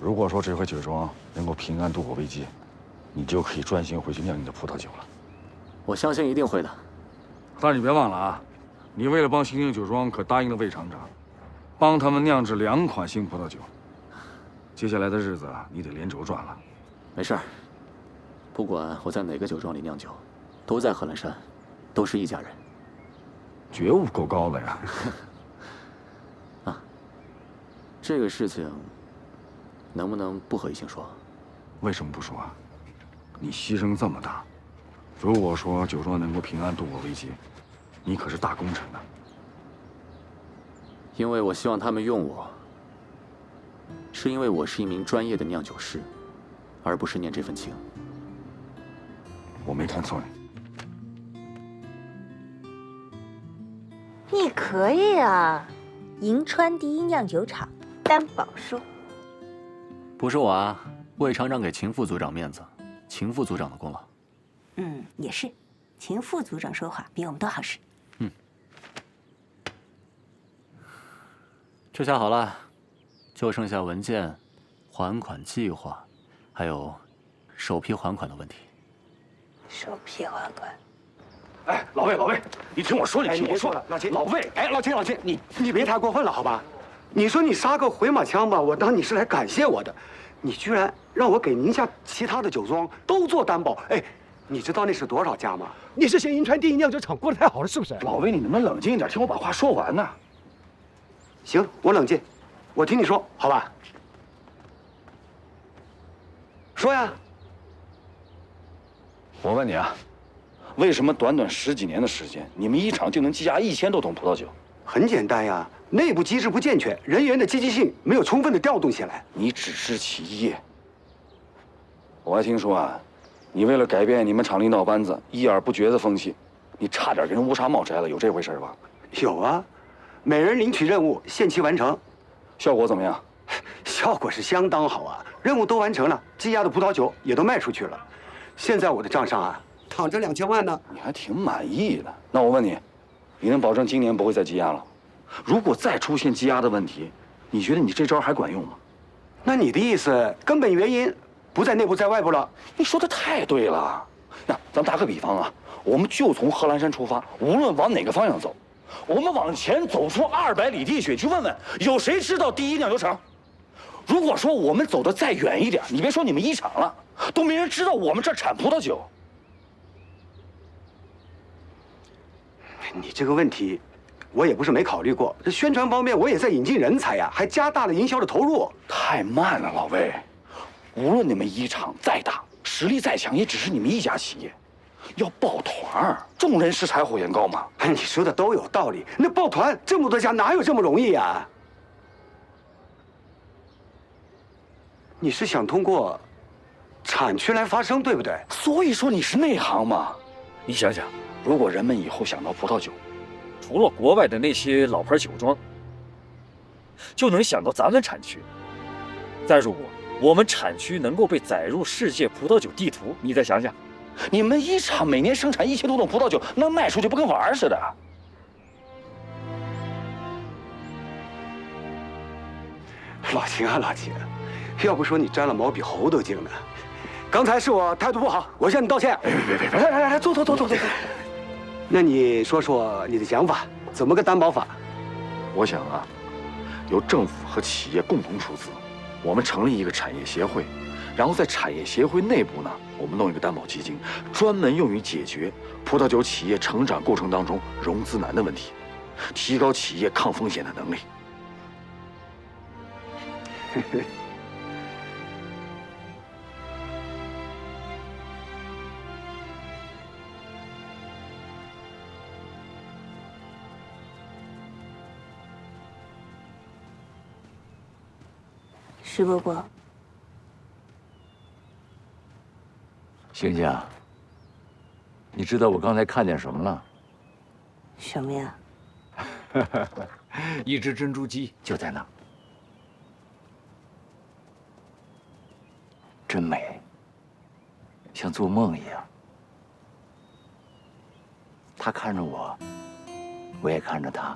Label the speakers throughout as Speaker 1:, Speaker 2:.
Speaker 1: 如果说这回酒庄能够平安度过危机，你就可以专心回去酿你的葡萄酒了。
Speaker 2: 我相信一定会的。
Speaker 1: 但是你别忘了啊，你为了帮兴宁酒庄，可答应了魏厂长，帮他们酿制2款新葡萄酒。接下来的日子啊，你得连轴转了。
Speaker 2: 没事儿，不管我在哪个酒庄里酿酒，都在贺兰山，都是一家人。
Speaker 1: 觉悟够高的呀！
Speaker 2: 啊，这个事情能不能不和一兴说？
Speaker 1: 为什么不说啊？你牺牲这么大，如果说酒庄能够平安度过危机，你可是大功臣呢。
Speaker 2: 因为我希望他们用我，是因为我是一名专业的酿酒师，而不是念这份情。
Speaker 1: 我没看错
Speaker 3: 你可以啊，银川第一酿酒厂担保书。
Speaker 2: 不是我啊，魏厂长给秦副组长面子，秦副组长的功劳。
Speaker 3: 也是，秦副组长说话比我们都好使。
Speaker 2: 这下好了，就剩下文件、还款计划，还有首批还款的问题。
Speaker 3: 首批还款。
Speaker 1: 哎，老魏，你听我说，你听我说，
Speaker 4: 老秦，
Speaker 1: 老魏，
Speaker 4: 哎，老秦，你别太过分了，好吧？你说你杀个回马枪吧，我当你是来感谢我的，你居然让我给宁夏其他的酒庄都做担保，哎，你知道那是多少家吗？
Speaker 5: 你是嫌银川第一酿酒厂过得太好了，是不是？
Speaker 1: 老魏，你能不能冷静一点，听我把话说完呢？
Speaker 4: 行，我冷静，我听你说，好吧？说呀。
Speaker 1: 我问你啊，为什么短短10几年的时间，你们一厂就能积压1000多桶葡萄酒？
Speaker 4: 很简单呀，内部机制不健全，人员的积极性没有充分的调动起来。
Speaker 1: 你只知其一。我还听说啊，你为了改变你们厂领导班子一言不绝的风气，你差点给人乌纱帽摘了，有这回事吧？
Speaker 4: 有啊，每人领取任务，限期完成，
Speaker 1: 效果怎么样？
Speaker 4: 效果是相当好啊，任务都完成了，积压的葡萄酒也都卖出去了。现在我的账上啊，躺着2000万呢。
Speaker 1: 你还挺满意的。那我问你，你能保证今年不会再积压了？如果再出现积压的问题，你觉得你这招还管用吗？
Speaker 4: 那你的意思，根本原因不在内部，在外部了？
Speaker 1: 你说的太对了。那咱们打个比方啊，我们就从贺兰山出发，无论往哪个方向走，我们往前走出200里地去问问，有谁知道第一酿酒厂？如果说我们走得再远一点，你别说你们一厂了，都没人知道我们这儿产葡萄酒。
Speaker 4: 你这个问题，我也不是没考虑过。这宣传方面，我也在引进人才呀，还加大了营销的投入。
Speaker 1: 太慢了，老魏。无论你们一厂再大，实力再强，也只是你们一家企业。要抱团儿，众人拾柴火焰高嘛。
Speaker 4: 哎，你说的都有道理。那抱团这么多家，哪有这么容易呀？你是想通过产区来发声，对不对？
Speaker 1: 所以说你是内行嘛。你想想，如果人们以后想到葡萄酒，除了国外的那些老牌酒庄，就能想到咱们产区。再如果我们产区能够被载入世界葡萄酒地图，你再想想，你们一厂每年生产1000多桶葡萄酒，那卖出去不跟玩儿似的？
Speaker 4: 老秦啊，老秦，要不说你沾了毛比猴都精呢。刚才是我态度不好，我向你道歉。别，来，坐。那你说说你的想法，怎么个担保法？
Speaker 1: 我想啊，由政府和企业共同出资，我们成立一个产业协会，然后在产业协会内部呢，我们弄一个担保基金，专门用于解决葡萄酒企业成长过程当中融资难的问题，提高企业抗风险的能力。
Speaker 3: 石伯伯，
Speaker 6: 星星啊，你知道我刚才看见什么了？
Speaker 3: 什么呀？
Speaker 6: 一只珍珠鸡就在那儿，真美，像做梦一样。他看着我，我也看着他。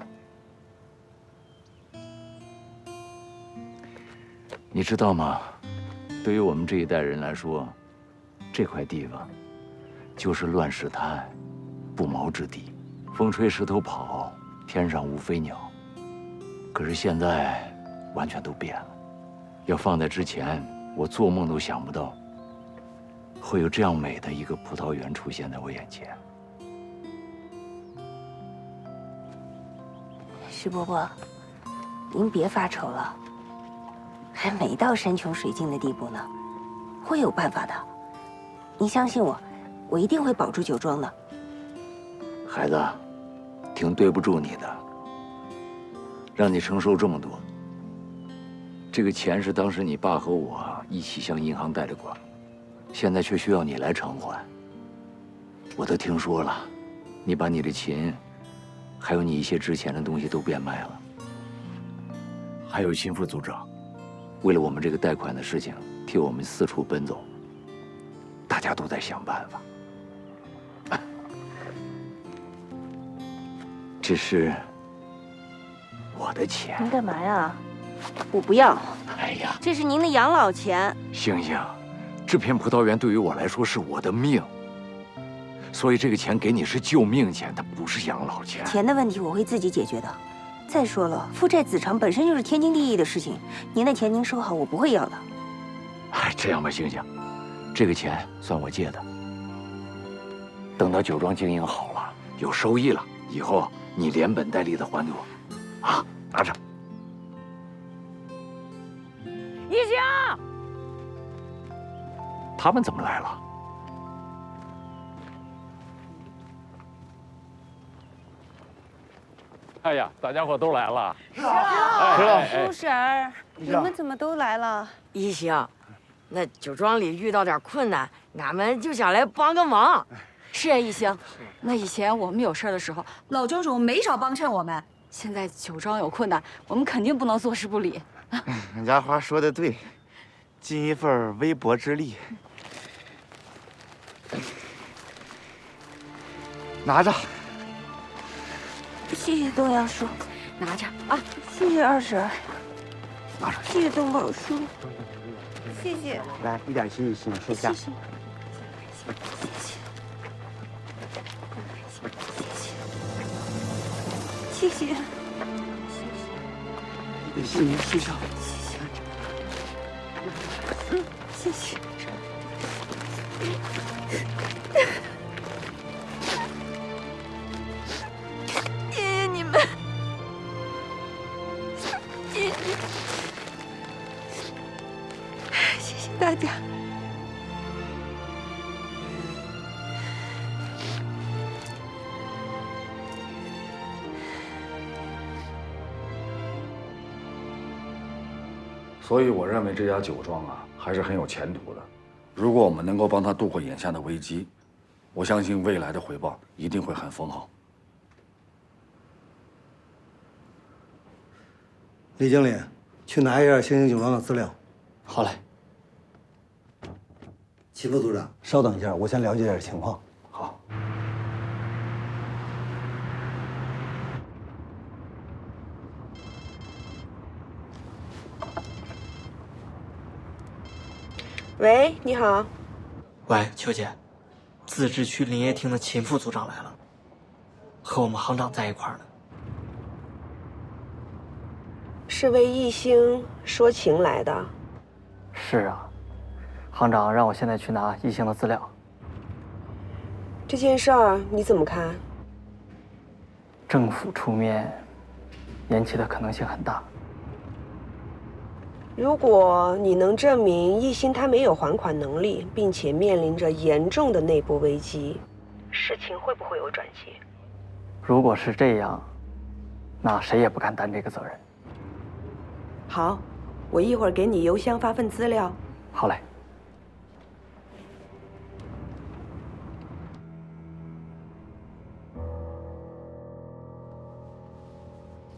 Speaker 6: 你知道吗？对于我们这一代人来说，这块地方就是乱石滩，不毛之地，风吹石头跑，天上无飞鸟。可是现在完全都变了。要放在之前，我做梦都想不到会有这样美的一个葡萄园出现在我眼前。
Speaker 3: 石伯伯，您别发愁了，还没到山穷水尽的地步呢，会有办法的。您相信我，我一定会保住酒庄的。
Speaker 6: 孩子，挺对不住你的，让你承受这么多。这个钱是当时你爸和我一起向银行贷的款，现在却需要你来偿还。我都听说了，你把你的琴，还有你一些值钱的东西都变卖了。还有秦副组长，为了我们这个贷款的事情，替我们四处奔走。大家都在想办法。这是我的钱。
Speaker 3: 您干嘛呀？我不要。
Speaker 6: 哎呀，
Speaker 3: 这是您的养老钱。
Speaker 6: 星星，这片葡萄园对于我来说是我的命，所以这个钱给你是救命钱，它不是养老钱。
Speaker 3: 钱的问题我会自己解决的。再说了，父债子偿本身就是天经地义的事情。您的钱您收好，我不会要的。
Speaker 6: 哎，这样吧，星星，这个钱算我借的。等到酒庄经营好了，有收益了，以后你连本带利的还给我。啊，拿着。
Speaker 3: 一星，
Speaker 6: 他们怎么来了？
Speaker 7: 哎呀，大家伙都来了。
Speaker 8: 是啊，
Speaker 3: 叔婶儿，你们怎么都来了？
Speaker 8: 一星，那酒庄里遇到点困难，俺们就想来帮个忙。
Speaker 9: 是啊，一星，那以前我们有事的时候，老庄主没少帮衬我们。现在酒庄有困难，我们肯定不能坐视不理。
Speaker 10: 俺家花说的对，尽一份微薄之力。拿着。
Speaker 3: 谢谢东阳叔，
Speaker 9: 拿着啊，
Speaker 3: 谢谢二婶儿，
Speaker 10: 拿着。
Speaker 3: 谢谢东宝叔，谢谢。
Speaker 10: 来，一点心意，请收下。
Speaker 3: 谢谢。谢谢。
Speaker 10: 一点心意，收下。
Speaker 3: 谢谢。谢谢你们，谢谢，谢谢大家。
Speaker 1: 所以我认为这家酒庄啊，还是很有前途的。如果我们能够帮他度过眼下的危机，我相信未来的回报一定会很丰厚。
Speaker 11: 李经理，去拿一下星星酒庄的资料。
Speaker 2: 好嘞。
Speaker 11: 齐副组长，稍等一下，我先了解点情况。
Speaker 1: 好。
Speaker 12: 喂，你好。
Speaker 13: 喂，秋姐，自治区林业厅的秦副组长来了，和我们行长在一块儿呢。
Speaker 12: 是为一星说情来的？
Speaker 13: 是啊，行长让我现在去拿一星的资料。
Speaker 12: 这件事儿你怎么看？
Speaker 13: 政府出面，延期的可能性很大。
Speaker 12: 如果你能证明一星他没有还款能力，并且面临着严重的内部危机，事情会不会有转机？
Speaker 13: 如果是这样，那谁也不敢担这个责任。
Speaker 12: 好，我一会儿给你邮箱发份资料。
Speaker 13: 好嘞。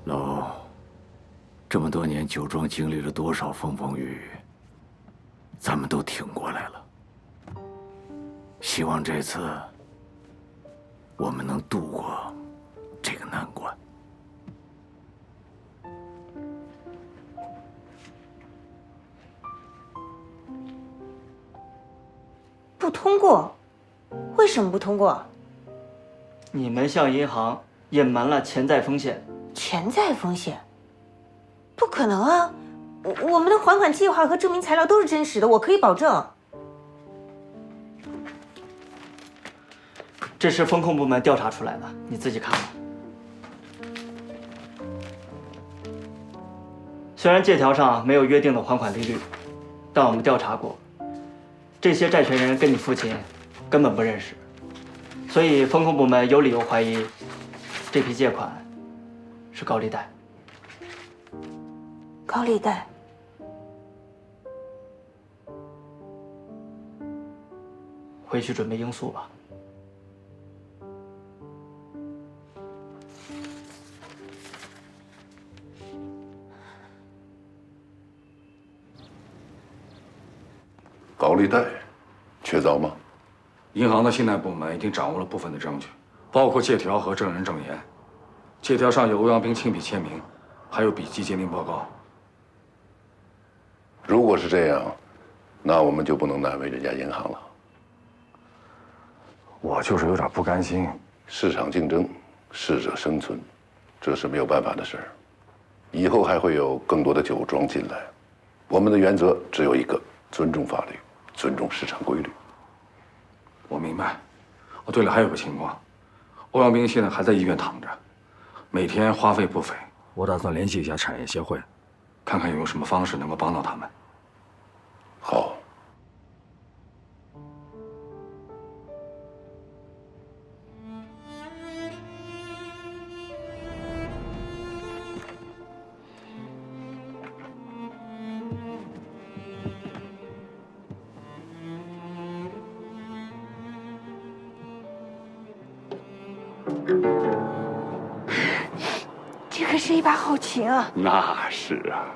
Speaker 6: 老，这么多年酒庄经历了多少风风雨雨，咱们都挺过来了。希望这次我们能度过这个难关。
Speaker 3: 不通过？为什么不通过？
Speaker 13: 你们向银行隐瞒了潜在风险。
Speaker 3: 潜在风险？不可能啊！我们的还款计划和证明材料都是真实的，我可以保证。
Speaker 13: 这是风控部门调查出来的，你自己看吧。虽然借条上没有约定的还款利率，但我们调查过，这些债权人跟你父亲根本不认识，所以风控部门有理由怀疑这批借款是高利贷。
Speaker 3: 高利贷？
Speaker 13: 回去准备罂粟吧。
Speaker 14: 高利贷，确凿吗？
Speaker 1: 银行的信贷部门已经掌握了部分的证据，包括借条和证人证言。借条上有欧阳斌亲笔签名，还有笔迹鉴定报告。
Speaker 14: 如果是这样，那我们就不能难为人家银行了。
Speaker 1: 我就是有点不甘心。
Speaker 14: 市场竞争，适者生存，这是没有办法的事儿。以后还会有更多的酒庄进来，我们的原则只有一个：尊重法律，尊重市场规律。
Speaker 1: 我明白。哦，对了，还有个情况，欧阳斌现在还在医院躺着，每天花费不菲。我打算联系一下产业协会，看看有没有什么方式能够帮到他们。
Speaker 14: 好。
Speaker 3: 这可是一把好琴啊！
Speaker 4: 那是啊，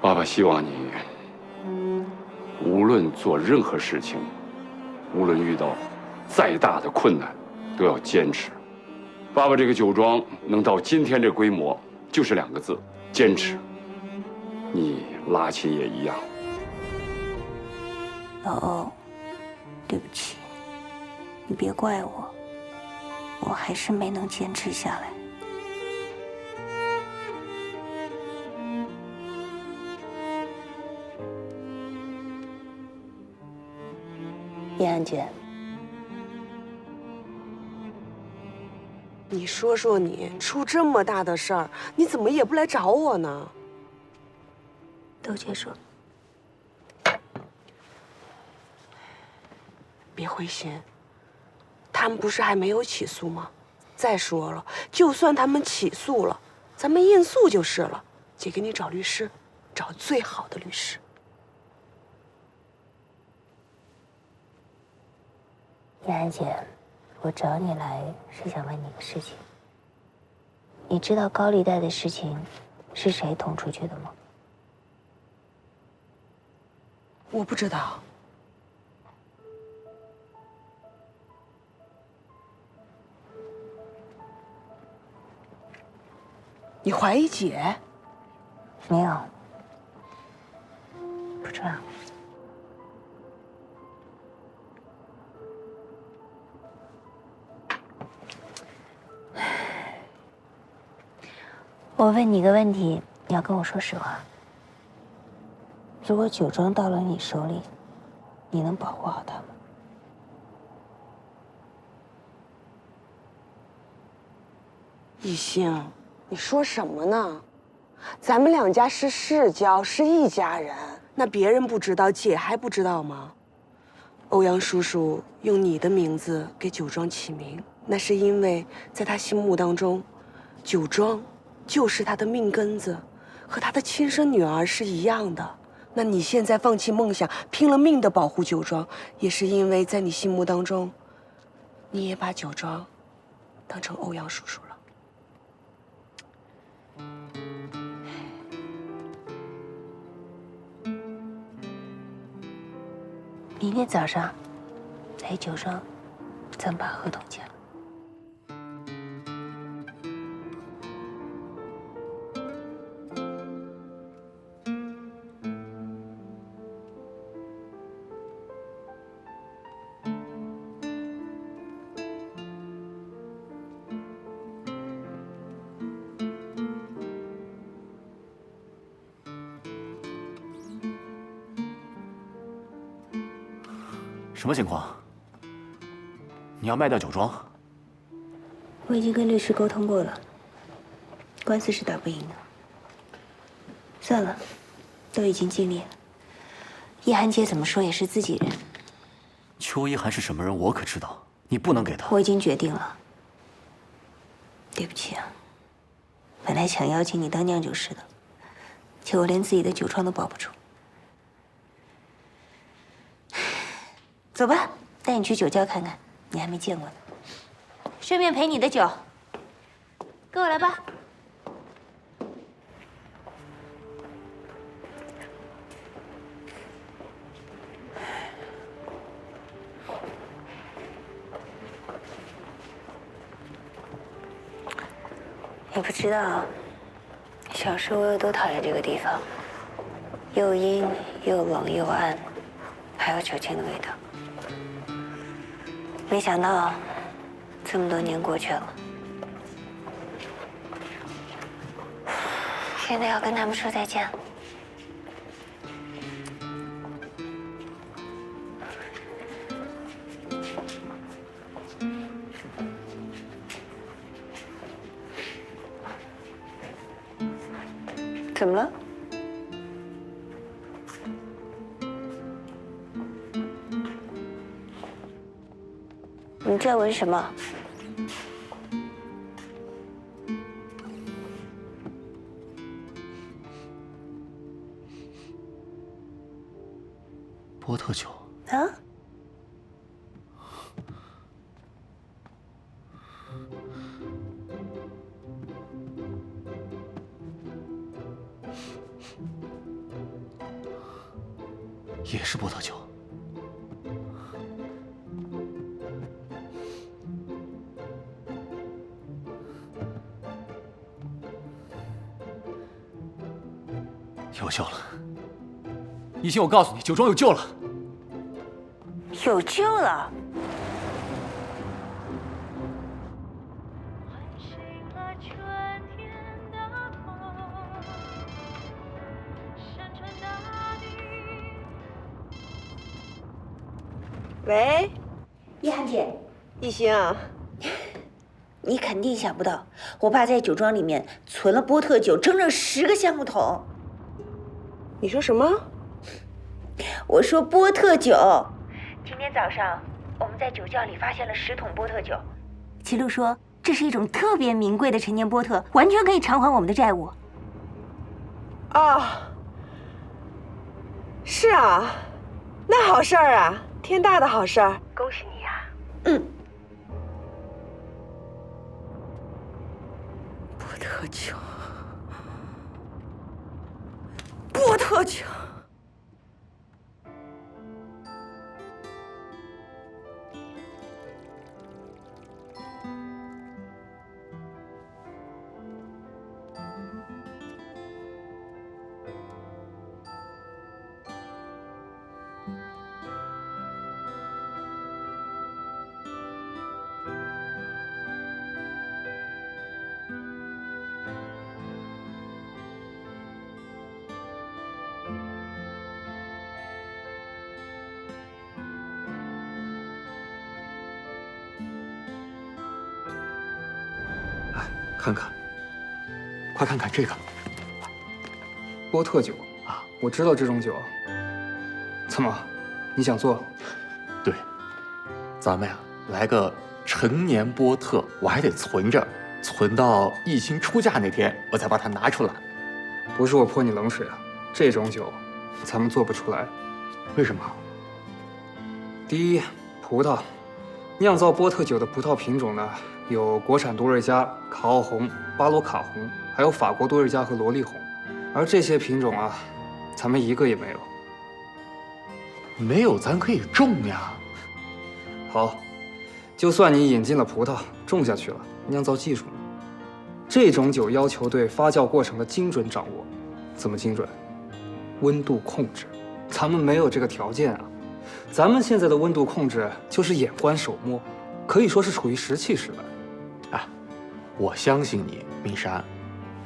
Speaker 4: 爸爸希望你无论做任何事情，无论遇到再大的困难，都要坚持。爸爸这个酒庄能到今天这规模，就是2个字：坚持。你拉琴也一样。
Speaker 3: 老欧，对不起，你别怪我，我还是没能坚持下来。叶安姐，
Speaker 12: 你说说你，出这么大的事儿，你怎么也不来找我呢？
Speaker 3: 都结束了。
Speaker 12: 别灰心，他们不是还没有起诉吗？再说了，就算他们起诉了，咱们应诉就是了。姐给你找律师，找最好的律师。
Speaker 3: 叶安姐，我找你来是想问你个事情。你知道高利贷的事情是谁捅出去的吗？
Speaker 12: 我不知道。你怀疑姐？
Speaker 3: 没有，不知道。我问你个问题，你要跟我说实话。如果酒庄到了你手里，你能保护好他吗？
Speaker 12: 一星，你说什么呢？咱们2家是世交，是一家人，那别人不知道，姐还不知道吗？欧阳叔叔用你的名字给酒庄起名，那是因为在他心目当中，酒庄就是他的命根子，和他的亲生女儿是一样的。那你现在放弃梦想，拼了命的保护酒庄，也是因为在你心目当中，你也把酒庄当成欧阳叔叔了。
Speaker 3: 明天早上来酒庄，咱把合同签了。
Speaker 2: 什么情况？你要卖掉酒庄？
Speaker 3: 我已经跟律师沟通过了，官司是打不赢的。算了，都已经尽力了。叶寒姐怎么说也是自己人。
Speaker 2: 邱一涵是什么人，我可知道，你不能给他。
Speaker 3: 我已经决定了。对不起啊，本来想邀请你当酿酒师的，结果连自己的酒庄都保不住。走吧，带你去酒窖看看，你还没见过呢。顺便陪你的酒，跟我来吧。你不知道，小时候我有多讨厌这个地方，又阴又冷又暗，还有酒精的味道。没想到，这么多年过去了，现在要跟他们说再见了。怎么了？你在闻什么？
Speaker 2: 波特酒
Speaker 3: 啊？
Speaker 2: 也是波特酒。有救了！一心，我告诉你，酒庄有救了。
Speaker 3: 有救了！
Speaker 12: 喂，
Speaker 3: 叶涵姐，
Speaker 12: 一星，
Speaker 3: 你肯定想不到，我爸在酒庄里面存了波特酒整整10个橡木桶。
Speaker 12: 你说什么？
Speaker 3: 我说波特酒。今天早上我们在酒窖里发现了10桶波特酒，齐路说这是一种特别名贵的陈年波特，完全可以偿还我们的债务。
Speaker 12: 啊，是啊，那好事儿啊，天大的好事儿，恭喜你呀！
Speaker 3: 嗯。
Speaker 12: 波特酒，波特酒。
Speaker 15: 看看，快看看这个，波特酒啊！我知道这种酒。怎么，你想做？
Speaker 10: 对，咱们呀来个陈年波特，我还得存着，存到一心出嫁那天，我才把它拿出来。
Speaker 15: 不是我泼你冷水啊，这种酒咱们做不出来。
Speaker 10: 为什么？
Speaker 15: 第一，葡萄，酿造波特酒的葡萄品种呢？有国产多瑞加、卡奥红、巴罗卡红，还有法国多瑞加和罗丽红，而这些品种啊，咱们一个也没有。
Speaker 10: 没有，咱可以种呀。
Speaker 15: 好，就算你引进了葡萄，种下去了，酿造技术呢？这种酒要求对发酵过程的精准掌握，怎么精准？温度控制，咱们没有这个条件啊。咱们现在的温度控制就是眼观手摸，可以说是处于石器时代。
Speaker 10: 我相信你，明山，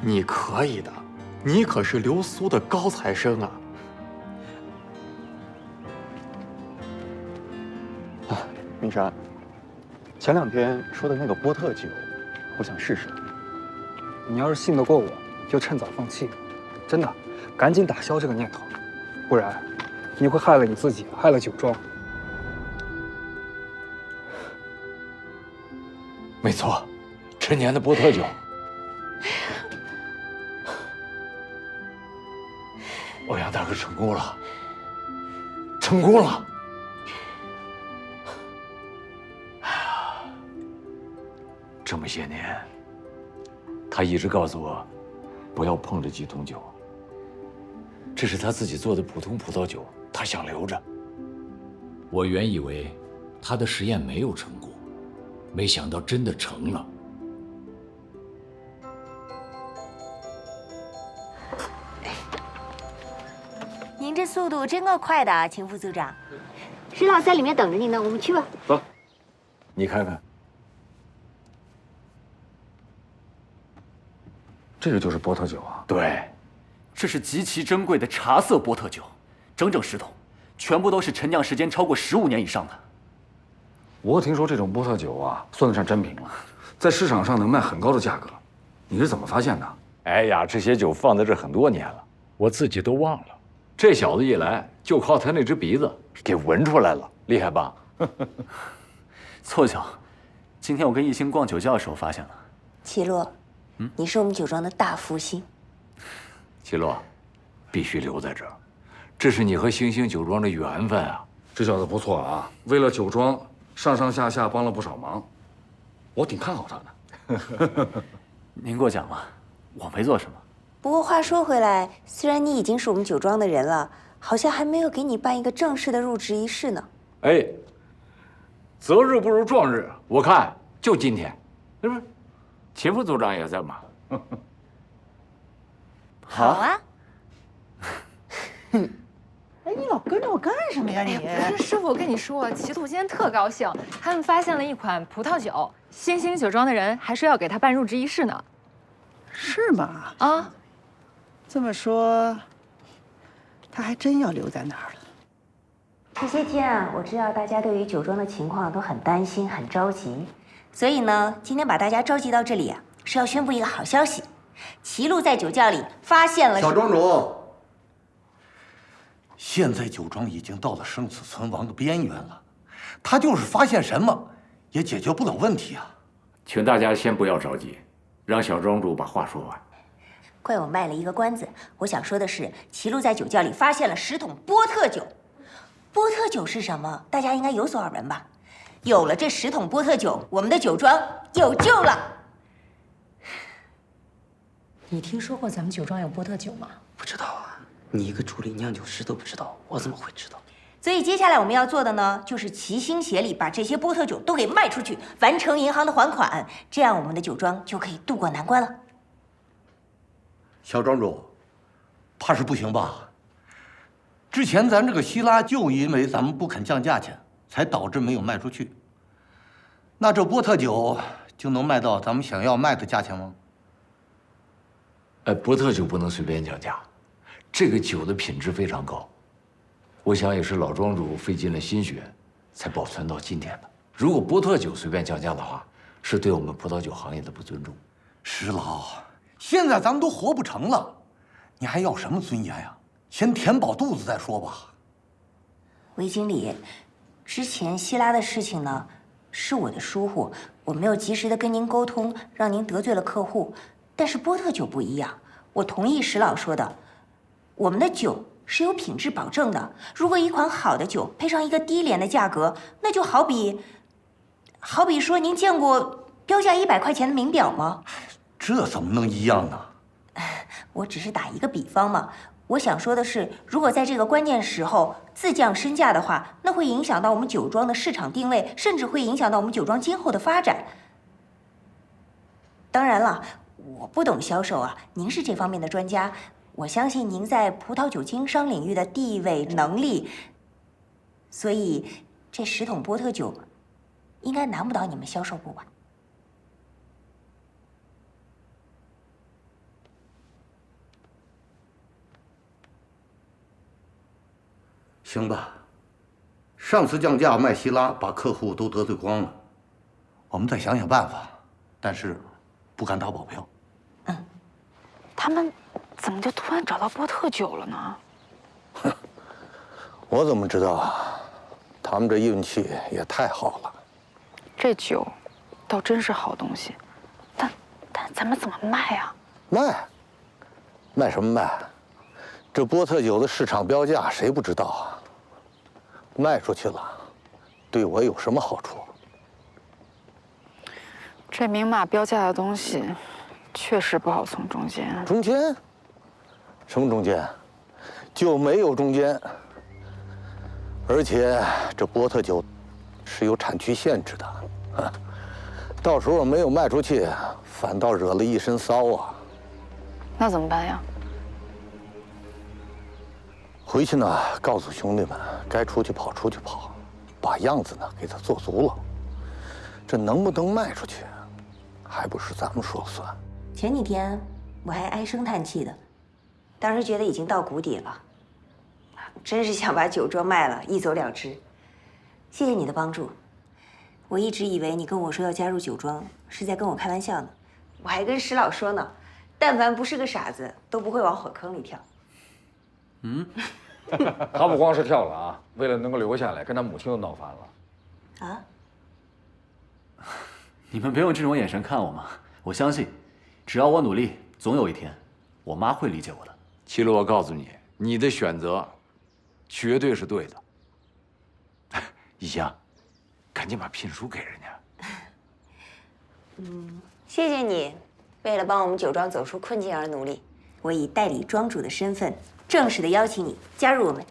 Speaker 10: 你可以的，你可是流苏的高材生啊！冰山，前2天说的那个波特酒，我想试试。
Speaker 15: 你要是信得过我，就趁早放弃，真的，赶紧打消这个念头，不然你会害了你自己，害了酒庄。
Speaker 6: 没错，陈年的波特酒。欧阳大哥成功了，成功了！这么些年，他一直告诉我，不要碰这几桶酒。这是他自己做的普通葡萄酒，他想留着。
Speaker 16: 我原以为他的实验没有成果，没想到真的成了。
Speaker 3: 您这速度真够快的啊，秦副组长。石老在里面等着你呢，我们去吧。
Speaker 6: 走，你看看，
Speaker 1: 这个就是波特酒啊。
Speaker 2: 对，这是极其珍贵的茶色波特酒，整整10桶，全部都是陈酿时间超过15年以上的。
Speaker 1: 我听说这种波特酒啊，算得上真品了，在市场上能卖很高的价格。你是怎么发现的？
Speaker 6: 哎呀，这些酒放在这很多年了，
Speaker 16: 我自己都忘了。
Speaker 6: 这小子一来，就靠他那只鼻子给闻出来了，厉害吧？
Speaker 2: 凑巧，今天我跟艺兴逛酒窖的时候发现了。
Speaker 3: 齐洛，你是我们酒庄的大福星。
Speaker 6: 齐洛，必须留在这儿，这是你和星星酒庄的缘分啊！
Speaker 1: 这小子不错啊，为了酒庄上上下下帮了不少忙，我挺看好他的。
Speaker 2: 您过奖了，我没做什么。
Speaker 3: 不过话说回来，虽然你已经是我们酒庄的人了，好像还没有给你办一个正式的入职仪式呢。
Speaker 6: 哎，择日不如撞日，我看就今天，是不是？秦副组长也在嘛。
Speaker 3: 好啊。
Speaker 17: 哎，你老跟着我干什么呀你？
Speaker 9: 不是师傅，我跟你说，齐土今天特高兴，他们发现了一款葡萄酒，星星酒庄的人还说要给他办入职仪式呢。
Speaker 17: 是吗？
Speaker 9: 啊，
Speaker 17: 这么说，他还真要留在那儿了。
Speaker 3: 这些天啊，我知道大家对于酒庄的情况都很担心、很着急，所以呢，今天把大家召集到这里啊，是要宣布一个好消息：齐禄在酒窖里发现了。
Speaker 18: 小庄主，现在酒庄已经到了生死存亡的边缘了，他就是发现什么，也解决不了问题啊。
Speaker 6: 请大家先不要着急，让小庄主把话说完。
Speaker 3: 怪我卖了一个关子，我想说的是，齐禄在酒窖里发现了10桶波特酒。波特酒是什么？大家应该有所耳闻吧？有了这10桶波特酒，我们的酒庄有救了。
Speaker 19: 你听说过咱们酒庄有波特酒吗？
Speaker 13: 不知道啊，你一个助理酿酒师都不知道，我怎么会知道？
Speaker 3: 所以接下来我们要做的呢，就是齐心协力把这些波特酒都给卖出去，完成银行的还款，这样我们的酒庄就可以渡过难关了。
Speaker 18: 小庄主，怕是不行吧？之前咱这个希拉就因为咱们不肯降价钱，才导致没有卖出去。那这波特酒就能卖到咱们想要卖的价钱吗？
Speaker 6: 波特酒不能随便降价，这个酒的品质非常高，我想也是老庄主费尽了心血，才保存到今天的。如果波特酒随便降价的话，是对我们葡萄酒行业的不尊重。
Speaker 18: 石老，现在咱们都活不成了，你还要什么尊严呀？先填饱肚子再说吧。
Speaker 3: 韦经理，之前希拉的事情呢，是我的疏忽，我没有及时的跟您沟通，让您得罪了客户。但是波特酒不一样，我同意石老说的，我们的酒是有品质保证的。如果一款好的酒配上一个低廉的价格，那就好比说，您见过标价100块钱的名表吗？
Speaker 18: 这怎么能一样呢？
Speaker 3: 我只是打一个比方嘛。我想说的是，如果在这个关键时候自降身价的话，那会影响到我们酒庄的市场定位，甚至会影响到我们酒庄今后的发展。当然了，我不懂销售啊，您是这方面的专家，我相信您在葡萄酒经商领域的地位能力，所以这10桶波特酒应该难不倒你们销售部吧？
Speaker 18: 行吧，上次降价卖希拉，把客户都得罪光了。我们再想想办法，但是不敢打保票。
Speaker 9: 他们怎么就突然找到波特酒了呢？
Speaker 18: 我怎么知道啊？他们这运气也太好了。
Speaker 9: 这酒倒真是好东西，但咱们怎么卖呀？
Speaker 18: 卖什么卖？这波特酒的市场标价谁不知道啊？卖出去了，对我有什么好处？
Speaker 9: 这明码标价的东西，确实不好从中间。
Speaker 18: 中间？什么中间？就没有中间。而且这波特酒是有产区限制的，到时候没有卖出去，反倒惹了一身骚啊。
Speaker 9: 那怎么办呀？
Speaker 18: 回去呢，告诉兄弟们，该出去跑出去跑，把样子呢给他做足了。这能不能卖出去，还不是咱们说了算。
Speaker 3: 前几天我还唉声叹气的，当时觉得已经到谷底了，真是想把酒庄卖了，一走了之。谢谢你的帮助，我一直以为你跟我说要加入酒庄是在跟我开玩笑呢，我还跟石老说呢，但凡不是个傻子，都不会往火坑里跳。
Speaker 1: 他不光是跳了啊，为了能够留下来，跟他母亲都闹翻了。
Speaker 3: 啊？
Speaker 2: 你们别用这种眼神看我嘛！我相信，只要我努力，总有一天，我妈会理解我的。
Speaker 6: 齐鲁，我告诉你，你的选择绝对是对的。一香，赶紧把聘书给人家。
Speaker 3: 谢谢你，为了帮我们酒庄走出困境而努力。我以代理庄主的身份，正式的邀请你加入我们。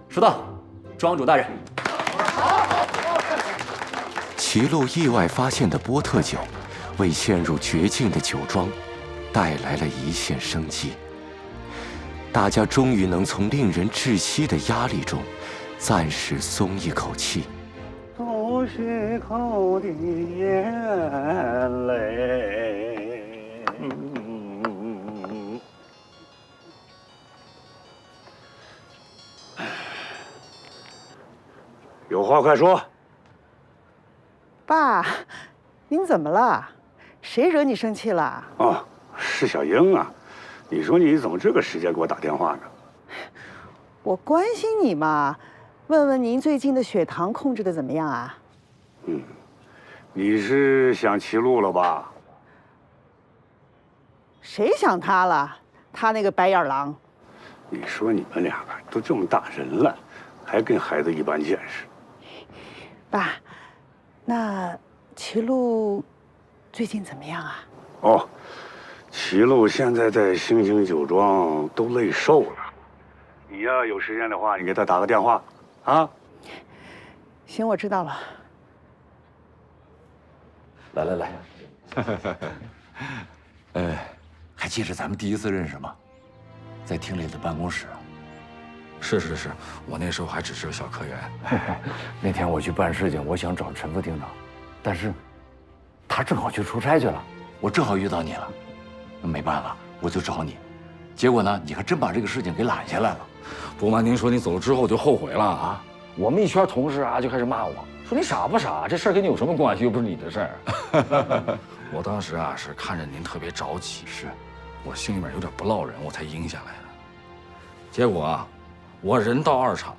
Speaker 2: 收到，庄主大人。
Speaker 20: 齐路意外发现的波特酒，为陷入绝境的酒庄带来了一线生机。大家终于能从令人窒息的压力中暂时松一口气。
Speaker 4: 都是口的眼泪。有话快说。
Speaker 17: 爸，您怎么了？谁惹你生气了？
Speaker 4: 哦，是小英啊。你说你怎么这个时间给我打电话呢？
Speaker 17: 我关心你嘛，问问您最近的血糖控制的怎么样啊？
Speaker 4: 你是想齐路了吧？
Speaker 17: 谁想他了？他那个白眼狼。
Speaker 4: 你说你们两个都这么大人了，还跟孩子一般见识。
Speaker 17: 爸，那齐路最近怎么样啊？
Speaker 4: 哦，齐路现在在星星酒庄都累瘦了。你要有时间的话，你给他打个电话，啊？
Speaker 17: 行，我知道了。
Speaker 6: 来，还记得咱们第一次认识吗？在厅里的办公室。
Speaker 1: 是，我那时候还只是个小科员。
Speaker 6: 那天我去办事情，我想找陈副厅长，但是他正好去出差去了，我正好遇到你了，没办法，我就找你。结果呢，你还真把这个事情给揽下来了。
Speaker 1: 不瞒您说，你走了之后我就后悔了啊！我们一圈同事啊就开始骂我，说你傻不傻？这事儿跟你有什么关系？又不是你的事儿。我当时啊是看着您特别着急，我心里面有点不落忍，我才应下来的。结果啊，我人到2场，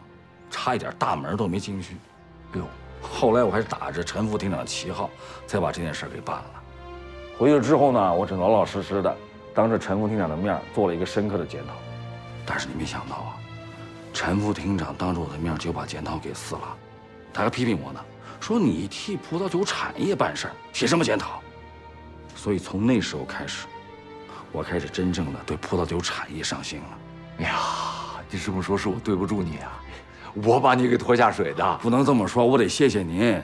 Speaker 1: 差一点大门都没进去。哎呦，后来我还是打着陈副厅长的旗号，才把这件事给办了。回去之后呢，我只老老实实的当着陈副厅长的面做了一个深刻的检讨。但是你没想到啊，陈副厅长当着我的面就把检讨给撕了，他还批评我呢，说你替葡萄酒产业办事儿，写什么检讨？所以从那时候开始，我开始真正的对葡萄酒产业上心了。
Speaker 6: 哎呀，你这么说是我对不住你啊，我把你给拖下水的。
Speaker 1: 不能这么说，我得谢谢您，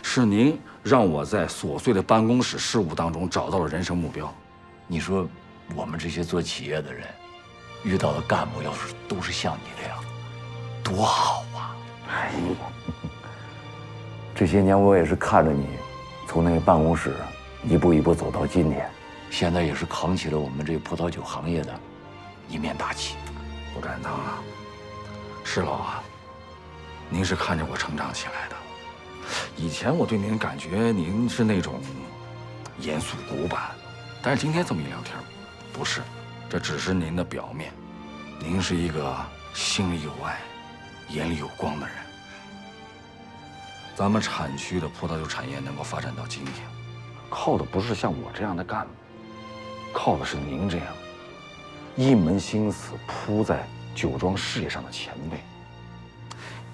Speaker 1: 是您让我在琐碎的办公室事务当中找到了人生目标。
Speaker 6: 你说我们这些做企业的人，遇到的干部要是都是像你这样，多好啊！哎，这些年我也是看着你从那个办公室一步一步走到今天，现在也是扛起了我们这个葡萄酒行业的一面大旗。
Speaker 1: 不敢当啊！师老啊，您是看着我成长起来的。以前我对您感觉您是那种严肃古板，但是今天这么一聊天，不是，这只是您的表面。您是一个心里有爱、眼里有光的人。咱们产区的葡萄酒产业能够发展到今天，靠的不是像我这样的干部，靠的是您这样一门心思扑在酒庄事业上的前辈。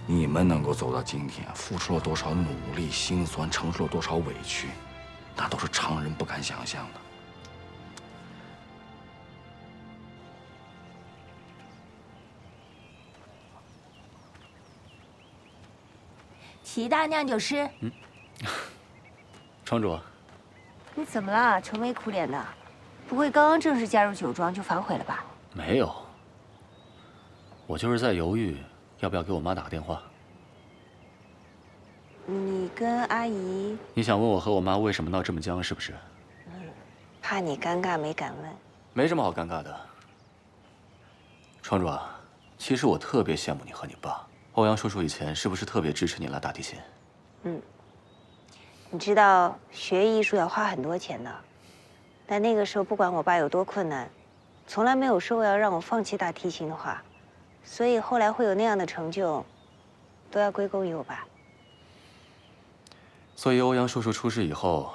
Speaker 1: 你们能够走到今天，付出了多少努力、辛酸，承受了多少委屈，那都是常人不敢想象的。
Speaker 3: 齐大酿酒师，
Speaker 2: 庄主，
Speaker 3: 你怎么了？愁眉苦脸的，不会刚刚正式加入酒庄就反悔了吧？
Speaker 2: 没有，我就是在犹豫，要不要给我妈打个电话。
Speaker 3: 你跟阿姨，
Speaker 2: 你想问我和我妈为什么闹这么僵，是不是？
Speaker 3: 怕你尴尬没敢问。
Speaker 2: 没什么好尴尬的。庄主啊，其实我特别羡慕你和你爸。欧阳叔叔以前是不是特别支持你拉大提琴？
Speaker 3: 你知道学艺术要花很多钱的，但那个时候不管我爸有多困难，从来没有说过要让我放弃大提琴的话，所以后来会有那样的成就，都要归功于我爸。
Speaker 2: 所以欧阳叔叔出事以后，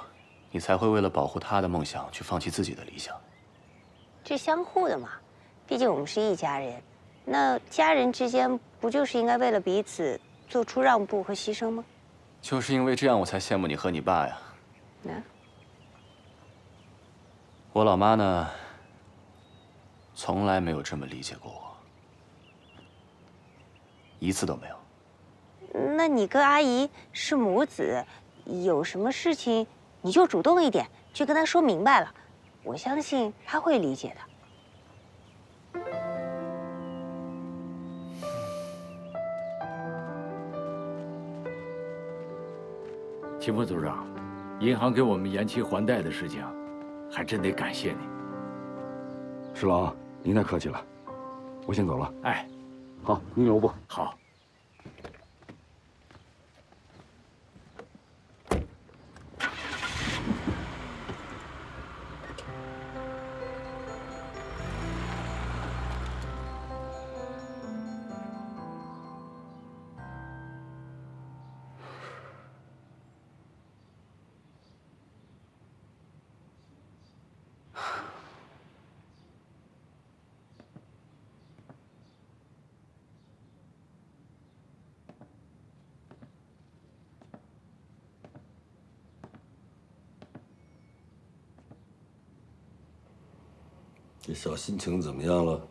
Speaker 2: 你才会为了保护他的梦想去放弃自己的理想。
Speaker 3: 这相互的嘛，毕竟我们是一家人，那家人之间不就是应该为了彼此做出让步和牺牲吗？
Speaker 2: 就是因为这样，我才羡慕你和你爸呀。我老妈呢，从来没有这么理解过我，一次都没有。
Speaker 3: 那你跟阿姨是母子，有什么事情你就主动一点，去跟她说明白了，我相信她会理解的。
Speaker 16: 秦副组长，银行给我们延期还贷的事情，还真得感谢你。
Speaker 1: 石老，您太客气了，我先走了。
Speaker 16: 哎，
Speaker 1: 好，您留步。
Speaker 16: 好。
Speaker 21: 这小心情怎么样了？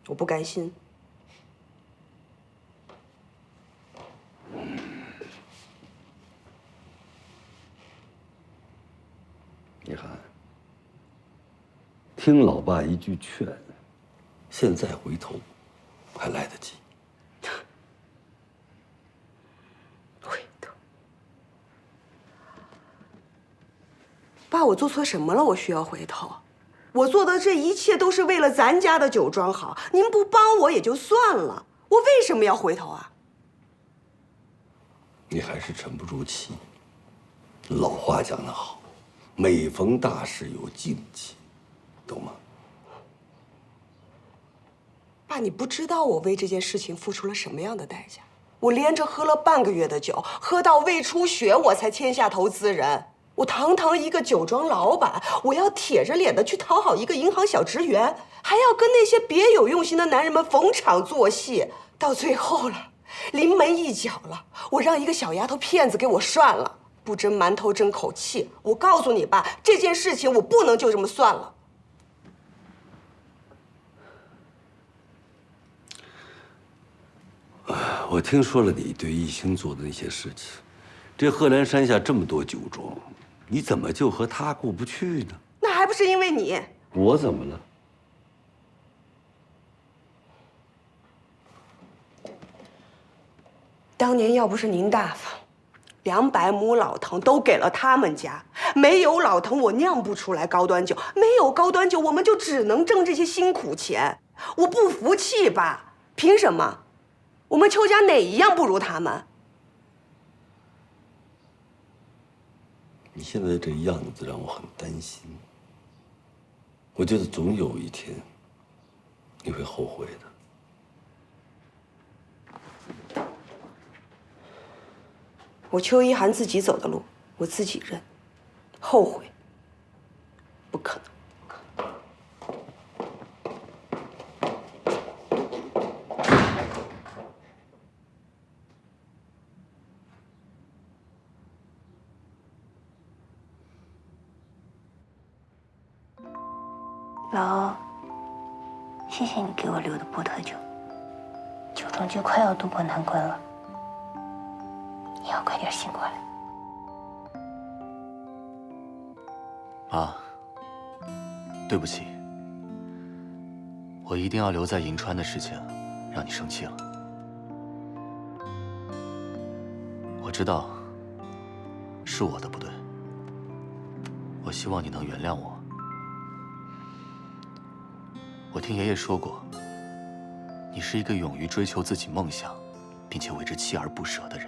Speaker 12: 我不甘心。
Speaker 21: 你看，听老爸一句劝，现在回头还来得及。
Speaker 12: 回头，爸，我做错什么了？我需要回头？我做的这一切都是为了咱家的酒庄好，您不帮我也就算了，我为什么要回头啊？
Speaker 21: 你还是沉不住气。老话讲得好，每逢大事有静气，懂吗？
Speaker 12: 爸，你不知道我为这件事情付出了什么样的代价。我连着喝了半个月的酒，喝到胃出血，我才签下投资人。我堂堂一个酒庄老板，我要铁着脸的去讨好一个银行小职员，还要跟那些别有用心的男人们逢场作戏，到最后了，临门一脚了，我让一个小丫头片子给我涮了，不争馒头争口气。我告诉你爸，这件事情我不能就这么算了。
Speaker 21: 我听说了你对一兴做的那些事情，这贺兰山下这么多酒庄，你怎么就和他过不去呢？
Speaker 12: 那还不是因为你？
Speaker 21: 我怎么了？
Speaker 12: 当年要不是您大方，200亩老藤都给了他们家，没有老藤我酿不出来高端酒，没有高端酒我们就只能挣这些辛苦钱。我不服气爸，凭什么？我们邱家哪一样不如他们？
Speaker 21: 你现在这样子让我很担心。我觉得总有一天你会后悔的。
Speaker 12: 我邱一涵自己走的路，我自己认，后悔不可能。
Speaker 3: 老欧，谢谢你给我留的波特酒，酒庄就快要渡过难关了，你要快点醒过来。
Speaker 2: 妈，对不起，我一定要留在银川的事情让你生气了。我知道是我的不对，我希望你能原谅我。我听爷爷说过，你是一个勇于追求自己梦想，并且为之锲而不舍的人。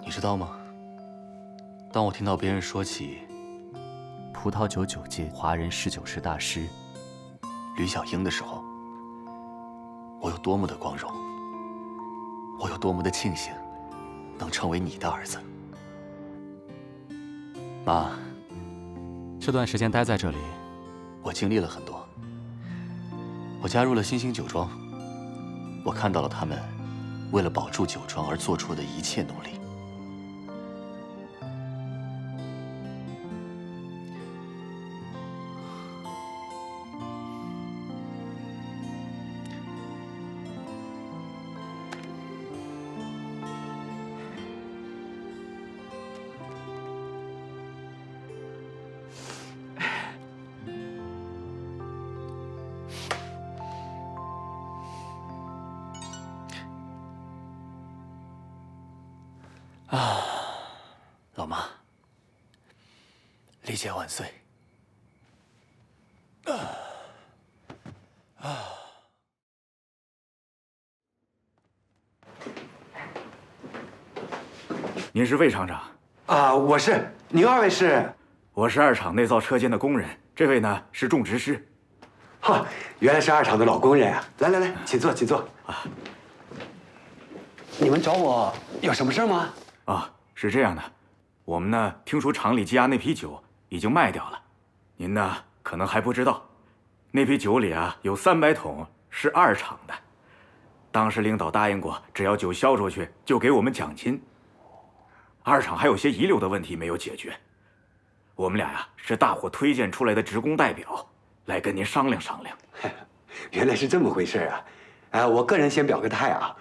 Speaker 2: 你知道吗？当我听到别人说起葡萄酒9届华人侍酒师大师吕小英的时候，我有多么的光荣，我有多么的庆幸能成为你的儿子。妈，这段时间待在这里，我经历了很多。我加入了新兴酒庄，我看到了他们为了保住酒庄而做出的一切努力。老妈，丽姐万岁！
Speaker 1: 您是魏厂长
Speaker 4: 啊？我是。您二位是？
Speaker 1: 我是二厂内造车间的工人，这位呢是种植师。
Speaker 4: 哈，原来是二厂的老工人啊！来来来，请坐，请坐。啊，你们找我有什么事吗？
Speaker 1: 啊，是这样的，我们呢听说厂里积压那批酒已经卖掉了，您呢可能还不知道，那批酒里啊有300桶是二厂的，当时领导答应过，只要酒销出去就给我们奖金。二厂还有些遗留的问题没有解决，我们俩呀是大伙推荐出来的职工代表，来跟您商量商量。
Speaker 4: 原来是这么回事啊！哎，我个人先表个态啊，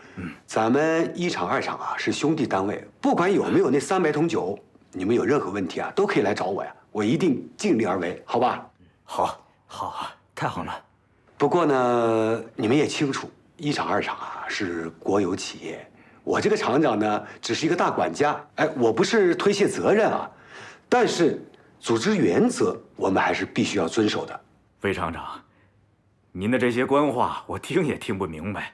Speaker 4: 咱们1厂2厂啊是兄弟单位，不管有没有那300桶酒，你们有任何问题啊都可以来找我呀，我一定尽力而为，好吧？
Speaker 1: 好，好啊，太好了。
Speaker 4: 不过呢，你们也清楚，1厂2厂啊是国有企业。我这个厂长呢，只是一个大管家，哎，我不是推卸责任啊，但是组织原则我们还是必须要遵守的。
Speaker 1: 魏厂长，您的这些官话我听也听不明白，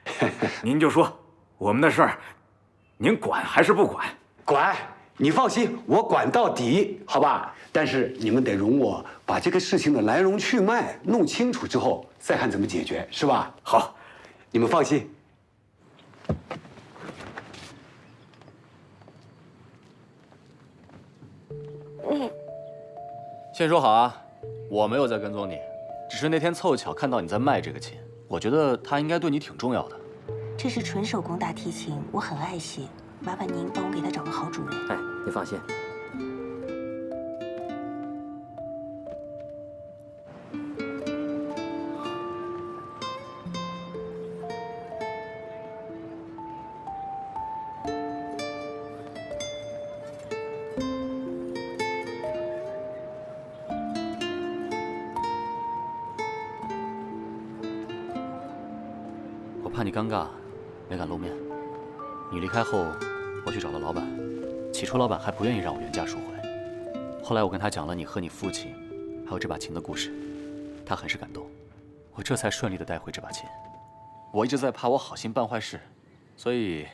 Speaker 1: 您就说我们的事儿，您管还是不管？
Speaker 4: 管，你放心，我管到底，好吧？但是你们得容我把这个事情的来龙去脉弄清楚之后，再看怎么解决，是吧？
Speaker 1: 好，
Speaker 4: 你们放心。
Speaker 2: 先说好啊，我没有在跟踪你，只是那天凑巧看到你在卖这个琴，我觉得它应该对你挺重要的。
Speaker 3: 这是纯手工大提琴，我很爱惜，麻烦您帮我给它找个好主人。
Speaker 5: 哎，你放心。
Speaker 2: 我怕你尴尬，没敢露面。你离开后，我去找了老板，起初老板还不愿意让我原价赎回。后来我跟他讲了你和你父亲，还有这把琴的故事，他很是感动。我这才顺利的带回这把琴。我一直在怕我好心办坏事，所以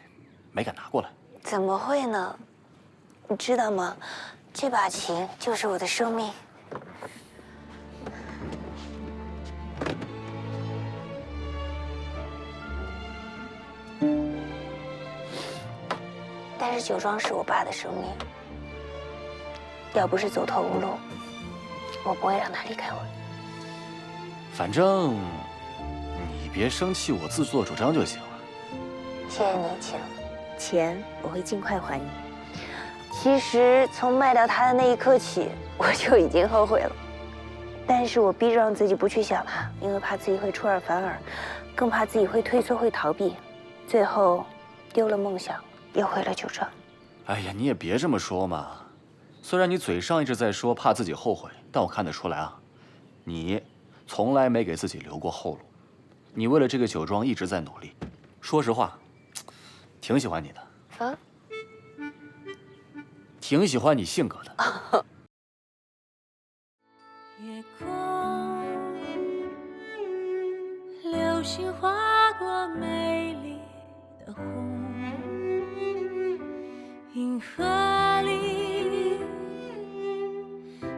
Speaker 2: 没敢拿过来。
Speaker 3: 怎么会呢？你知道吗？这把琴就是我的生命。但是酒庄是我爸的生命，要不是走投无路，我不会让他离开我。
Speaker 2: 反正你别生气，我自作主张就行了。
Speaker 3: 谢谢你，请。钱我会尽快还你。其实从卖掉它的那一刻起，我就已经后悔了。但是我逼着让自己不去想它，因为怕自己会出尔反尔，更怕自己会退缩、会逃避，最后丢了梦想，又毁了酒庄。
Speaker 2: 哎呀，你也别这么说嘛。虽然你嘴上一直在说怕自己后悔，但我看得出来啊，你从来没给自己留过后路。你为了这个酒庄一直在努力。说实话，挺喜欢你的。啊？挺喜欢你性格的。
Speaker 5: 夜空，流星划过美丽的虹，银河里，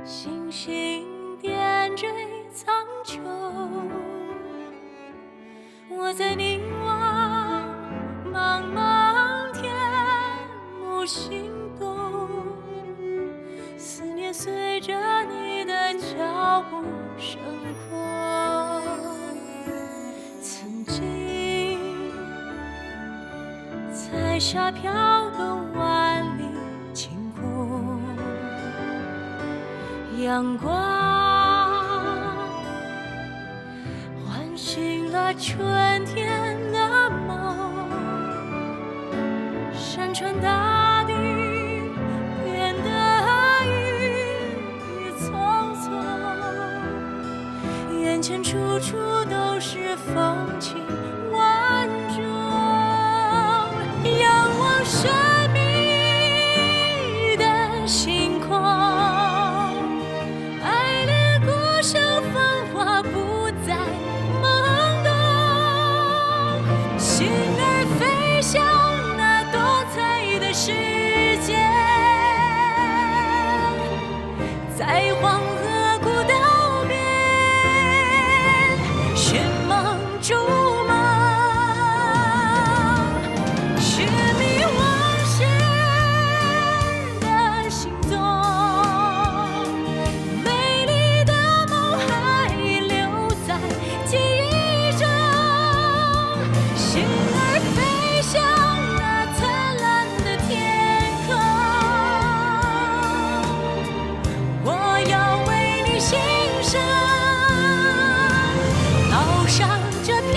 Speaker 5: 星星点缀苍穹。我在凝望茫茫天幕心动，思念随着你的脚步升空。曾经彩霞飘动万里晴空，阳光唤醒了春天的梦，山川大地变得郁郁葱葱，眼前处处都是风情万种。仰望神秘的星空，爱恋故乡繁华不再懵懂，心儿飞向那多彩的世界，在黄河古道边寻梦逐梦，寻觅往事的行踪，美丽的梦还留在记忆中，心儿飞向那灿烂的天空，我要为你献上，道上这片